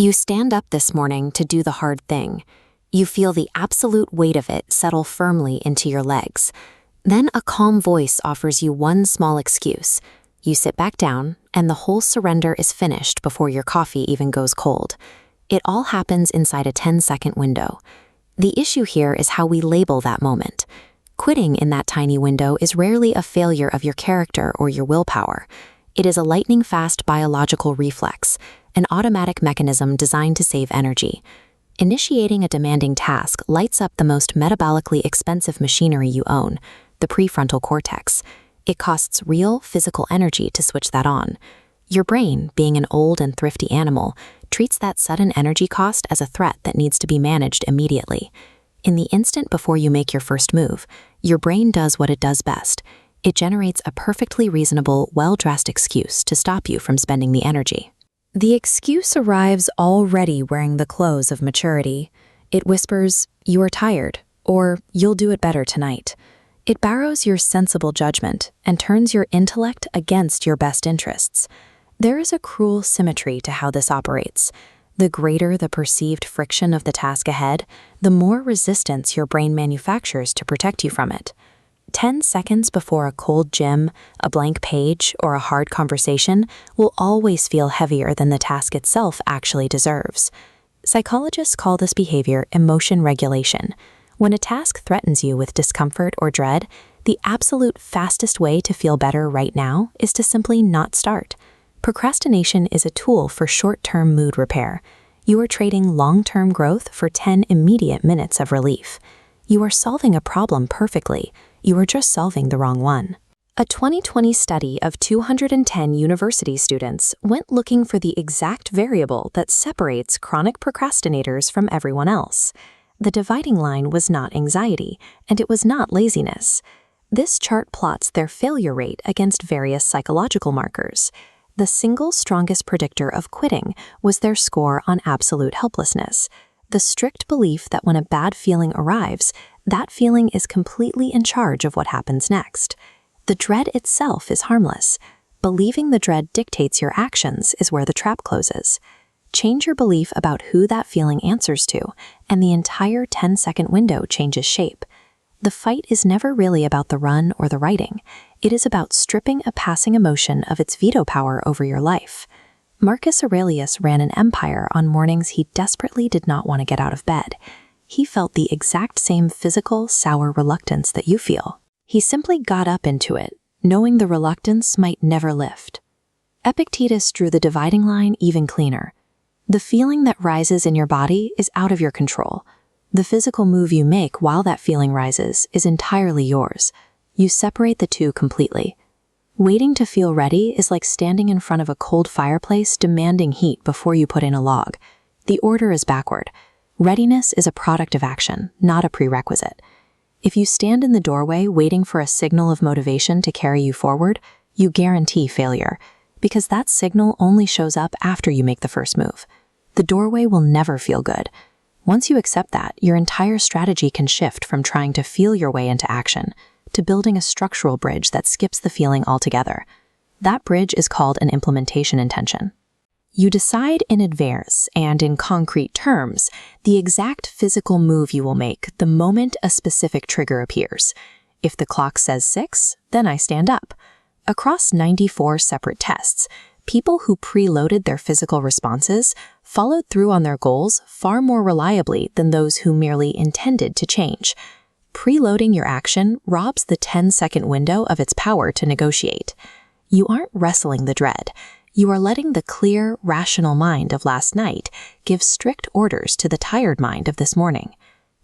You stand up this morning to do the hard thing. You feel the absolute weight of it settle firmly into your legs. Then a calm voice offers you one small excuse. You sit back down, and the whole surrender is finished before your coffee even goes cold. It all happens inside a 10-second window. The issue here is how we label that moment. Quitting in that tiny window is rarely a failure of your character or your willpower. It is a lightning-fast biological reflex, an automatic mechanism designed to save energy. Initiating a demanding task lights up the most metabolically expensive machinery you own, the prefrontal cortex. It costs real physical energy to switch that on. Your brain, being an old and thrifty animal, treats that sudden energy cost as a threat that needs to be managed immediately. In the instant before you make your first move, your brain does what it does best. It generates a perfectly reasonable, well-dressed excuse to stop you from spending the energy. The excuse arrives already wearing the clothes of maturity. It whispers, "You are tired," or "You'll do it better tonight." It borrows your sensible judgment and turns your intellect against your best interests. There is a cruel symmetry to how this operates. The greater the perceived friction of the task ahead, the more resistance your brain manufactures to protect you from it. 10 seconds before a cold gym, a blank page, or a hard conversation will always feel heavier than the task itself actually deserves. Psychologists call this behavior emotion regulation. When a task threatens you with discomfort or dread, the absolute fastest way to feel better right now is to simply not start. Procrastination is a tool for short-term mood repair. You are trading long-term growth for 10 immediate minutes of relief. You are solving a problem perfectly. You are just solving the wrong one. A 2020 study of 210 university students went looking for the exact variable that separates chronic procrastinators from everyone else. The dividing line was not anxiety, and it was not laziness. This chart plots their failure rate against various psychological markers. The single strongest predictor of quitting was their score on absolute helplessness, the strict belief that when a bad feeling arrives, that feeling is completely in charge of what happens next. The dread itself is harmless. Believing the dread dictates your actions is where the trap closes. Change your belief about who that feeling answers to, and the entire 10-second window changes shape. The fight is never really about the run or the writing. It is about stripping a passing emotion of its veto power over your life. Marcus Aurelius ran an empire on mornings he desperately did not want to get out of bed. He felt the exact same physical, sour reluctance that you feel. He simply got up into it, knowing the reluctance might never lift. Epictetus drew the dividing line even cleaner. The feeling that rises in your body is out of your control. The physical move you make while that feeling rises is entirely yours. You separate the two completely. Waiting to feel ready is like standing in front of a cold fireplace demanding heat before you put in a log. The order is backward. Readiness is a product of action, not a prerequisite. If you stand in the doorway waiting for a signal of motivation to carry you forward, you guarantee failure, because that signal only shows up after you make the first move. The doorway will never feel good. Once you accept that, your entire strategy can shift from trying to feel your way into action to building a structural bridge that skips the feeling altogether. That bridge is called an implementation intention. You decide in advance and in concrete terms the exact physical move you will make the moment a specific trigger appears. If the clock says 6, then I stand up. Across 94 separate tests, people who preloaded their physical responses followed through on their goals far more reliably than those who merely intended to change. Preloading your action robs the 10-second window of its power to negotiate. You aren't wrestling the dread. You are letting the clear, rational mind of last night give strict orders to the tired mind of this morning.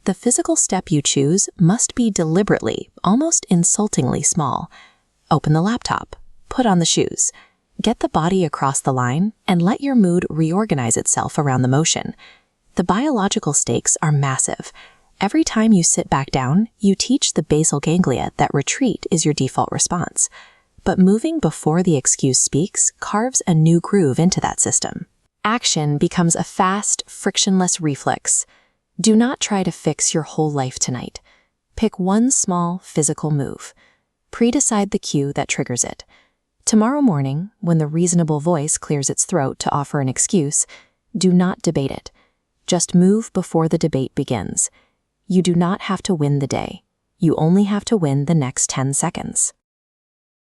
The physical step you choose must be deliberately, almost insultingly small. Open the laptop. Put on the shoes. Get the body across the line and let your mood reorganize itself around the motion. The biological stakes are massive. Every time you sit back down, you teach the basal ganglia that retreat is your default response. But moving before the excuse speaks carves a new groove into that system. Action becomes a fast, frictionless reflex. Do not try to fix your whole life tonight. Pick one small, physical move. Pre-decide the cue that triggers it. Tomorrow morning, when the reasonable voice clears its throat to offer an excuse, Do not debate it. Just move before the debate begins. You do not have to win the day. You only have to win the next 10 seconds.